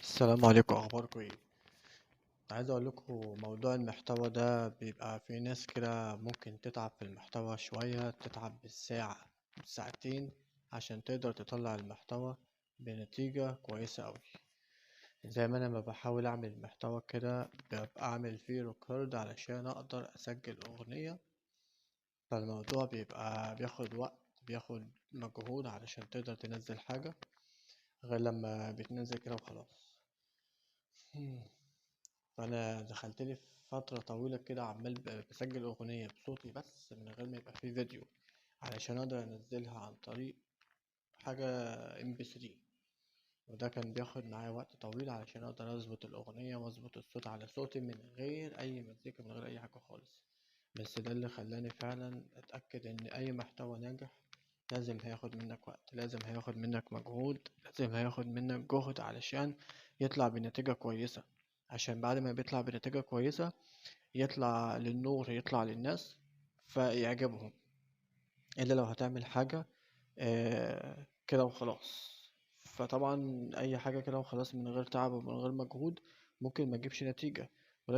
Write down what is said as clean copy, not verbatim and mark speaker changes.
Speaker 1: السلام عليكم، اخباركم ايه؟ عايز اقول لكم موضوع المحتوى ده بيبقى في ناس كده ممكن تتعب في المحتوى شوية، تتعب بالساعة بالساعتين عشان تقدر تطلع المحتوى بنتيجة كويسة اوي. زي ما انا ما بحاول اعمل محتوى كده ببقى اعمل فيه ريكورد علشان اقدر اسجل اغنية. فالموضوع بيبقى بياخد وقت، بياخد مجهود علشان تقدر تنزل حاجة غير لما بتنزل كده وخلاص. فانا دخلت لي في فتره طويله كده عمال بسجل اغنيه بصوتي بس من غير ما يبقى فيه فيديو، علشان اقدر انزلها عن طريق حاجه MP3. وده كان بياخد معايا وقت طويل علشان اقدر اظبط الاغنيه واظبط الصوت على صوتي من غير اي مزيكا، من غير اي حاجه خالص. بس ده اللي خلاني فعلا اتاكد ان اي محتوى ناجح لازم هياخد منك وقت، لازم هياخد منك مجهود، لازم هياخد منك جهد علشان يطلع بنتيجة كويسة. عشان بعد ما بيطلع بنتيجة كويسة يطلع للنور، يطلع للناس فيعجبهم. إلا لو هتعمل حاجة كده وخلاص. فطبعا أي حاجة كده وخلاص من غير تعب ومن غير مجهود ممكن ما تجيبش نتيجة.